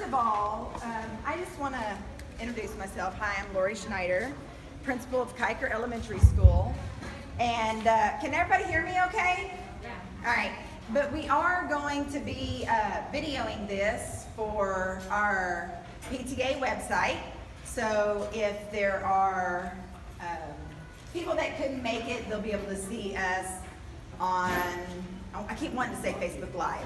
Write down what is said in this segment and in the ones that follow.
of all, I just want to introduce myself. Hi, I'm Lori Schneider, principal of Kiker Elementary School. And can everybody hear me okay? Yeah. All right. But we are going to be videoing this for our PTA website. So if there are people that couldn't make it, they'll be able to see us on, I keep wanting to say Facebook Live,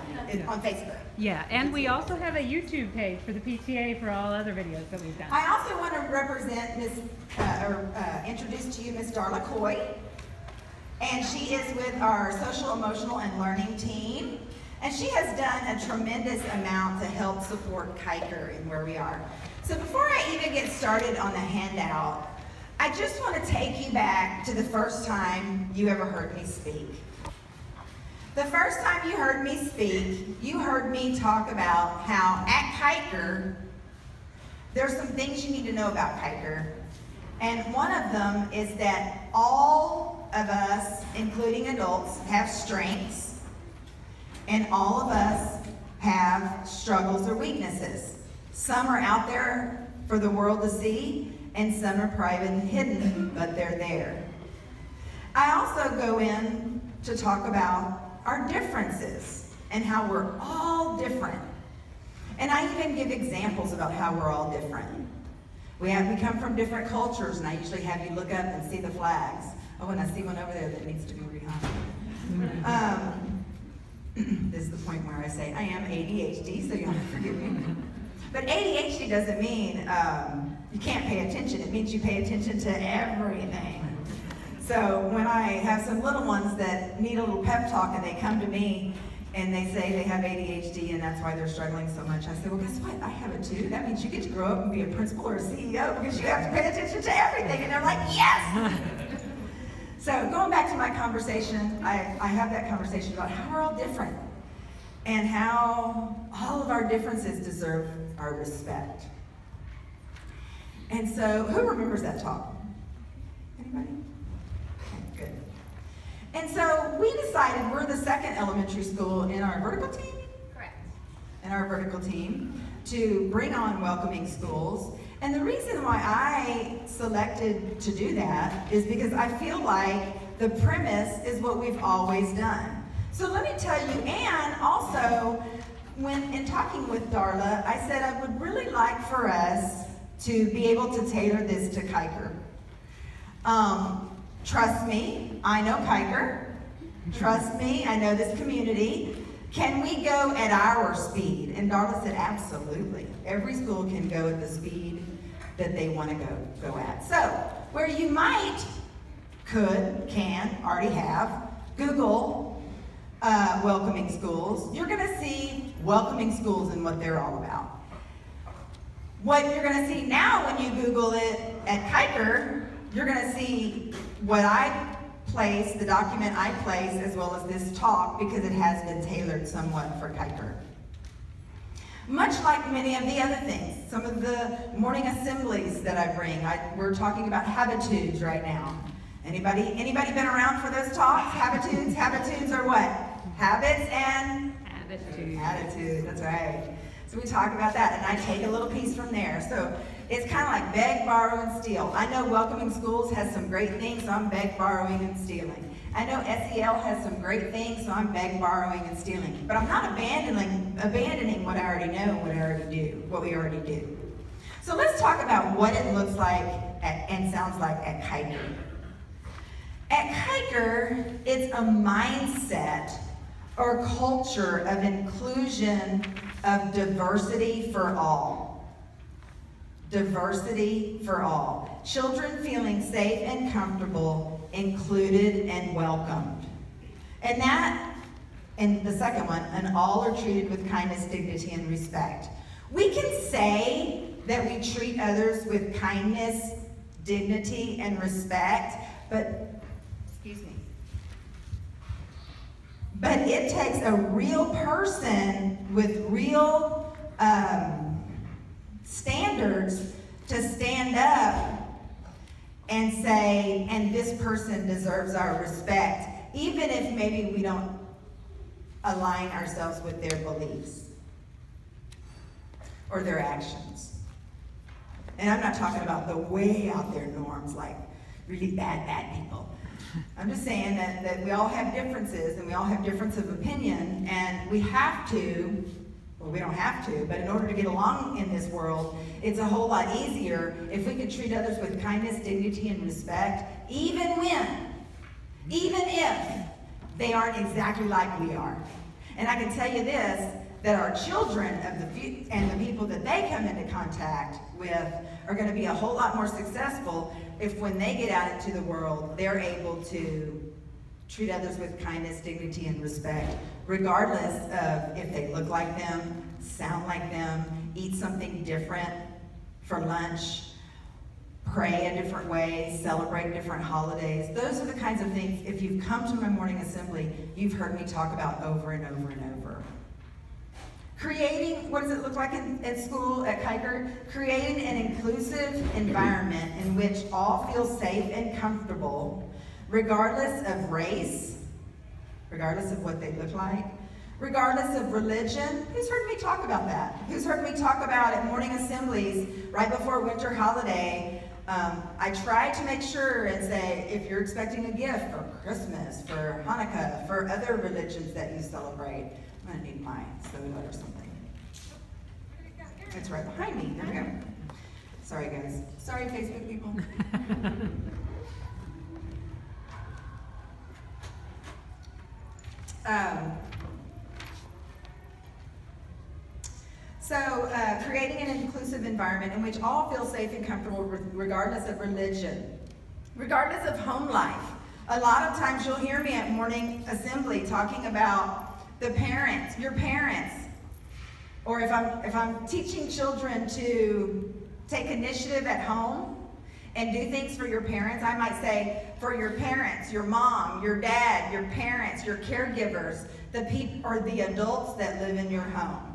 on Facebook. Yeah, and we also have a YouTube page for the PTA for all other videos that we've done. I also want to represent introduce to you Miss Darla Coy. And she is with our social, emotional, and learning team. And she has done a tremendous amount to help support Kiker and where we are. So before I even get started on the handout, I just want to take you back to the first time you ever heard me speak. The first time you heard me speak, you heard me talk about how at Kiker, there's some things you need to know about Kiker. And one of them is that all of us, including adults, have strengths, and all of us have struggles or weaknesses. Some are out there for the world to see, and some are private and hidden, but they're there. I also go in to talk about our differences and how we're all different. And I even give examples about how we're all different. We come from different cultures, and I usually have you look up and see the flags. Oh, and I see one over there that needs to be rehung. This is the point where I say, I am ADHD, so you'll have to forgive me. But ADHD doesn't mean you can't pay attention. It means you pay attention to everything. So when I have some little ones that need a little pep talk and they come to me and they say they have ADHD and that's why they're struggling so much, I say, well, guess what? I have it too. That means you get to grow up and be a principal or a CEO because you have to pay attention to everything. And they're like, yes! So going back to my conversation, I have that conversation about how we're all different and how all of our differences deserve our respect. And so, who remembers that talk? Anybody? Okay, good. And so we decided we're the second elementary school in our vertical team? Correct. In our vertical team to bring on welcoming schools. And the reason why I selected to do that is because I feel like the premise is what we've always done. So let me tell you, and also, when in talking with Darla, I said I would really like for us to be able to tailor this to Kiker. Trust me, I know Kiker. Trust me, I know this community. Can we go at our speed? And Darla said, absolutely. Every school can go at the speed that they want to go at. So, where you might, could, can, already have, Google welcoming schools, you're going to see welcoming schools and what they're all about. What you're going to see now when you Google it at Kiker, you're going to see what I place, the document I place, as well as this talk, because it has been tailored somewhat for Kiker. Much like many of the other things, some of the morning assemblies that I bring, we're talking about habitudes right now. Anybody been around for those talks? Habitudes? Habitudes are what? Habits and? Attitude. Attitude, that's right. So we talk about that, and I take a little piece from there. So it's kind of like beg, borrow, and steal. I know welcoming schools has some great things, so I'm beg, borrowing, and stealing. I know SEL has some great things, so I'm beg, borrowing, and stealing. But I'm not abandoning what I already know, what we already do. So let's talk about what it looks like and sounds like at Kiker. At Kiker, it's a mindset or culture of inclusion of diversity for all. Diversity for all. Children feeling safe and comfortable, included and welcomed. And the second one, and all are treated with kindness, dignity, and respect. We can say that we treat others with kindness, dignity, and respect, but, excuse me, but it takes a real person with real standards to stand up and say, and this person deserves our respect, even if maybe we don't align ourselves with their beliefs. or their actions. And I'm not talking about the way out there norms, like really bad people. I'm just saying that we all have differences and we all have difference of opinion, and we have to, well, we don't have to, but in order to get along in this world, it's a whole lot easier if we could treat others with kindness, dignity, and respect, even if they aren't exactly like we are. And I can tell you this, that our children and the people that they come into contact with are going to be a whole lot more successful if when they get out into the world, they're able to treat others with kindness, dignity, and respect, regardless of if they look like them, sound like them, eat something different for lunch, pray a different way, celebrate different holidays. Those are the kinds of things, if you've come to my morning assembly, you've heard me talk about over and over and over. Creating, what does it look like at school, at Kiker? Creating an inclusive environment in which all feel safe and comfortable, regardless of race, regardless of what they look like, regardless of religion. Who's heard me talk about that? Who's heard me talk about at morning assemblies, right before winter holiday, I try to make sure and say, if you're expecting a gift for Christmas, for Hanukkah, for other religions that you celebrate, I'm going to need my soda or something. It's right behind me. There we go. Sorry, guys. Sorry, Facebook people. Creating an inclusive environment in which all feel safe and comfortable regardless of religion, regardless of home life. A lot of times you'll hear me at morning assembly talking about the parents, your parents, or if I'm teaching children to take initiative at home and do things for your parents, I might say, for your parents, your mom, your dad, your parents, your caregivers, the people or the adults that live in your home.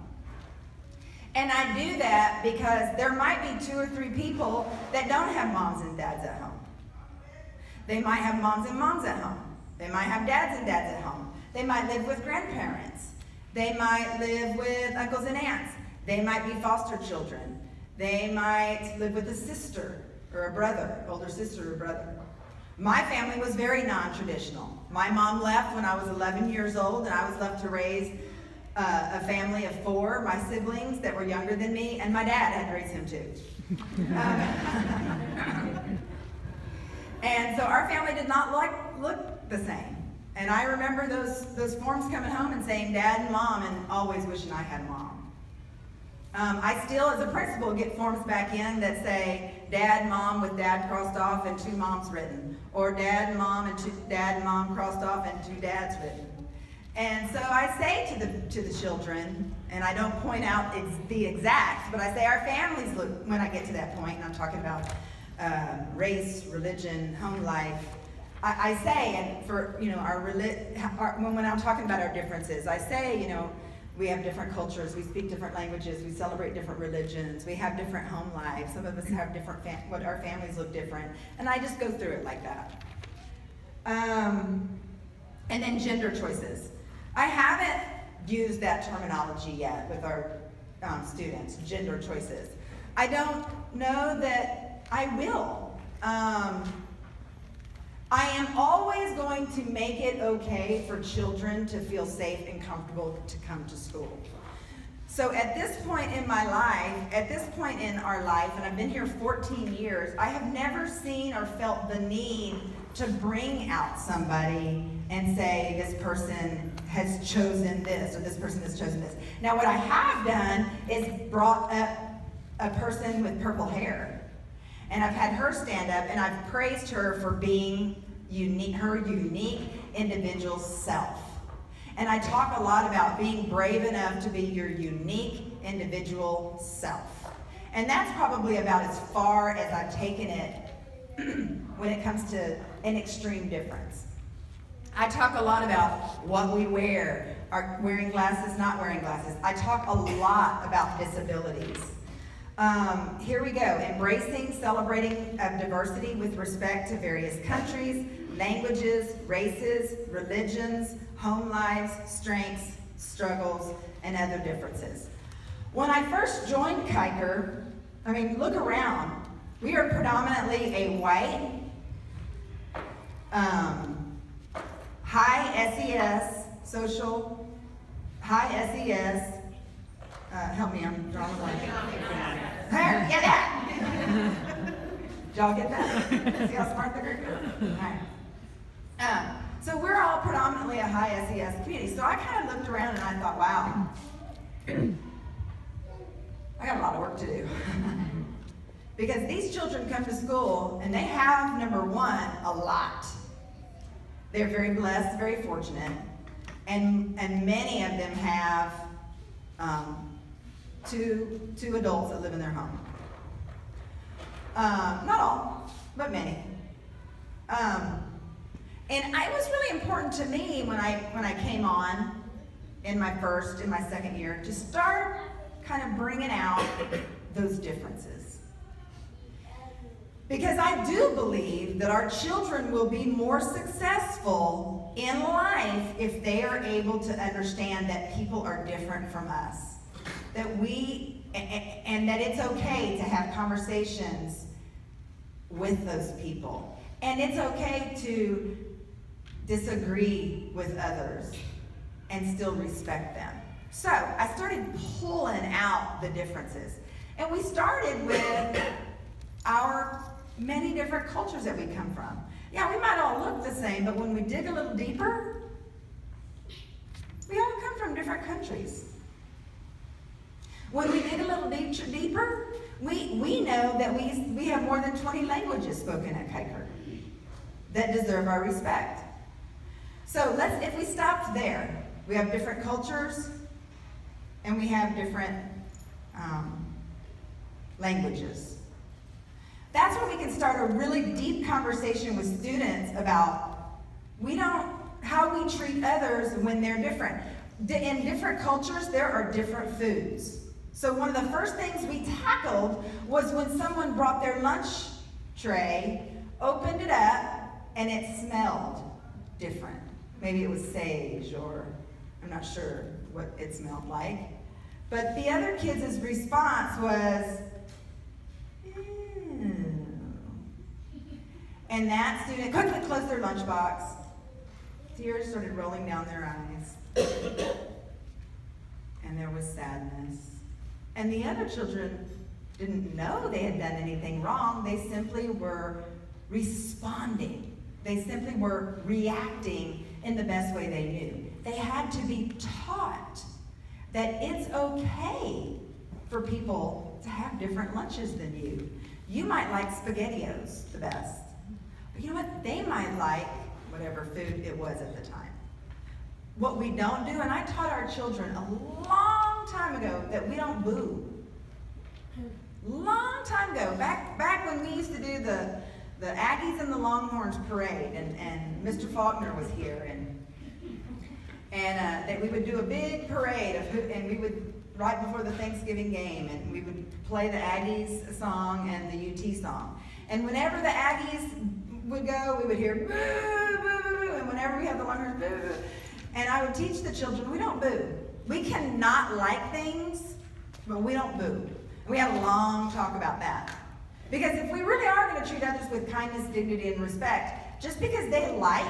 And I do that because there might be 2 or 3 people that don't have moms and dads at home. They might have moms and moms at home. They might have dads and dads at home. They might live with grandparents. They might live with uncles and aunts. They might be foster children. They might live with a sister or a brother, older sister or brother. My family was very non-traditional. My mom left when I was 11 years old, and I was left to raise a family of 4, my siblings that were younger than me, and my dad had to raise him too. And so our family did not look the same. And I remember those forms coming home and saying Dad and Mom, and always wishing I had Mom. I still, as a principal, get forms back in that say Dad, Mom with Dad crossed off and 2 moms written, or Dad, Mom, and Dad and Mom crossed off and 2 dads written. And so I say to the children, and I don't point out the exacts, but I say our families look, when I get to that point, and I'm talking about race, religion, home life, I say, and for, you know, when I'm talking about our differences, I say, you know, we have different cultures, we speak different languages, we celebrate different religions, we have different home lives, some of us have different, what our families look different, and I just go through it like that. And then gender choices. I haven't used that terminology yet with our students, gender choices. I don't know that I will. I am always going to make it okay for children to feel safe and comfortable to come to school. So at this point in my life, at this point in our life, and I've been here 14 years, I have never seen or felt the need to bring out somebody and say, this person has chosen this, or this person has chosen this. Now what I have done is brought up a person with purple hair. And I've had her stand up and I've praised her for being unique, her unique individual self. And I talk a lot about being brave enough to be your unique individual self. And that's probably about as far as I've taken it when it comes to an extreme difference. I talk a lot about what we wear, wearing glasses, not wearing glasses. I talk a lot about disabilities. Here we go, embracing, celebrating of diversity with respect to various countries, languages, races, religions, home lives, strengths, struggles, and other differences. When I first joined Kiker, I mean, look around. We are predominantly a white, high SES, social, high SES, help me, I'm drawing a blank. There, get that! Did y'all get that? See how smart the group is? All right. So we're all predominantly a high SES community. So I kind of looked around and I thought, wow, I got a lot of work to do. Because these children come to school and they have, number one, a lot. They're very blessed, very fortunate. And many of them have two adults that live in their home. Not all, but many. And it was really important to me when I came on in my second year to start kind of bringing out those differences. Because I do believe that our children will be more successful in life if they are able to understand that people are different from us. And that it's okay to have conversations with those people. And it's okay to disagree with others and still respect them. So I started pulling out the differences. And we started with our many different cultures that we come from. Yeah, we might all look the same, but when we dig a little deeper, we all come from different countries. When we dig a little deeper, we know that we have more than 20 languages spoken at Kiker that deserve our respect. So if we stopped there, we have different cultures and we have different languages. That's when we can start a really deep conversation with students about how we treat others when they're different. In different cultures, there are different foods. So one of the first things we tackled was when someone brought their lunch tray, opened it up, and it smelled different. Maybe it was sage, or I'm not sure what it smelled like. But the other kids' response was, ew. And that student quickly closed their lunchbox. Tears started rolling down their eyes. And there was sadness. And the other children didn't know they had done anything wrong. They simply were responding. They simply were reacting in the best way they knew. They had to be taught that it's okay for people to have different lunches than you. You might like SpaghettiOs the best. But you know what? They might like whatever food it was at the time. What we don't do, and I taught our children a long time ago that we don't boo. Long time ago, back when we used to do the Aggies and the Longhorns parade, and Mr. Faulkner was here, and that we would do a big parade and we would, right before the Thanksgiving game, and we would play the Aggies song and the UT song. And whenever the Aggies would go, we would hear boo, boo, boo, boo, and whenever we had the Longhorns, boo, boo. And I would teach the children, we don't boo. We cannot like things, but we don't boo. And we had a long talk about that. Because if we really are going to treat others with kindness, dignity, and respect, just because they like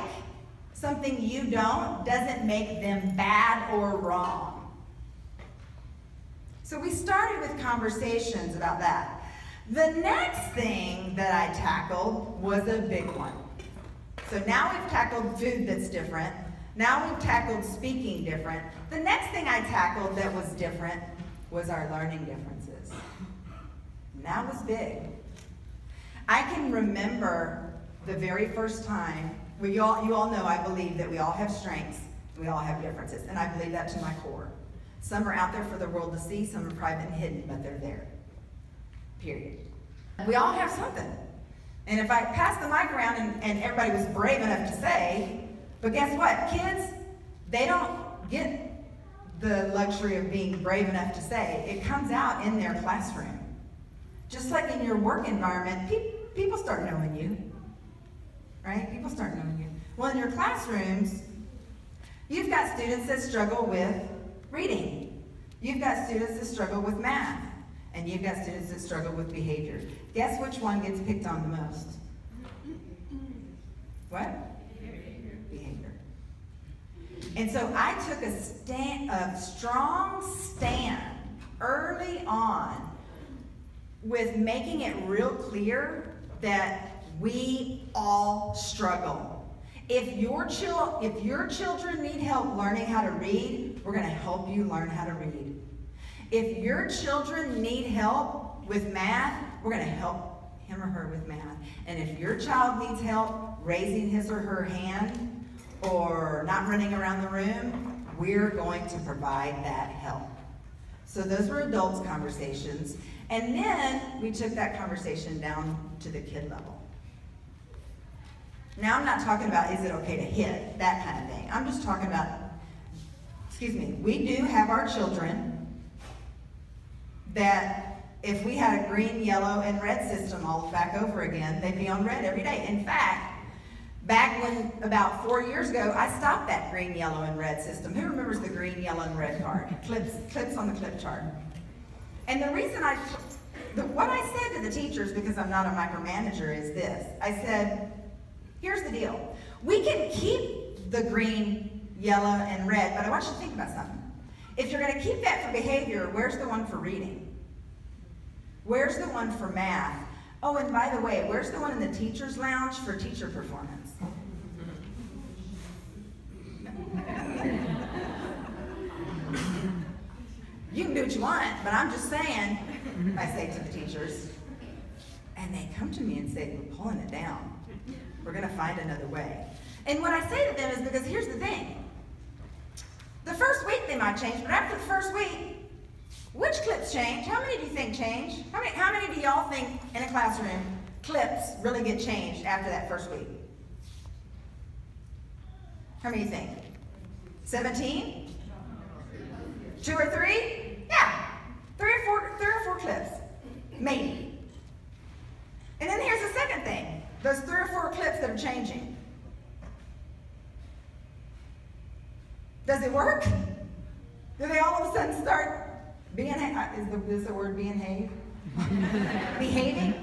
something you don't doesn't make them bad or wrong. So we started with conversations about that. The next thing that I tackled was a big one. So now we've tackled food that's different. Now we've tackled speaking different. The next thing I tackled that was different was our learning differences. And that was big. I can remember the very first time, you all know I believe that we all have strengths, and we all have differences, and I believe that to my core. Some are out there for the world to see, some are private and hidden, but they're there, period. We all have something. And if I passed the mic around and everybody was brave enough to say, but guess what, kids, they don't get the luxury of being brave enough to say. It comes out in their classroom. Just like in your work environment, people start knowing you, right? People start knowing you. Well, in your classrooms, you've got students that struggle with reading. You've got students that struggle with math, and you've got students that struggle with behavior. Guess which one gets picked on the most? What? Behavior. And so I took a strong stand early on with making it real clear that we all struggle. If your children need help learning how to read, we're going to help you learn how to read. If your children need help with math, we're going to help him or her with math. And if your child needs help raising his or her hand or not running around the room, we're going to provide that help. So those were adults' conversations. And then we took that conversation down to the kid level. Now I'm not talking about is it okay to hit, that kind of thing. I'm just talking about, we do have our children that if we had a green, yellow, and red system all back over again, they'd be on red every day. In fact, back when, about 4 years ago, I stopped that green, yellow, and red system. Who remembers the green, yellow, and red card? Clips on the clip chart. And the reason what I said to the teachers, because I'm not a micromanager, is this. I said, here's the deal. We can keep the green, yellow, and red, but I want you to think about something. If you're going to keep that for behavior, where's the one for reading? Where's the one for math? Oh, and by the way, where's the one in the teacher's lounge for teacher performance? You can do what you want, but I'm just saying, I say to the teachers, and they come to me and say, we're pulling it down. We're going to find another way. And what I say to them is because here's the thing. The first week they might change, but after the first week, which clips change? How many do you think change? How many do y'all think in a classroom clips really get changed after that first week? How many do you think? 17? 2 or 3? Yeah. 3 or 4 clips. Maybe. And then here's the second thing. Those 3 or 4 clips that are changing. Does it work? Do they all of a sudden start being, is the word being behaving?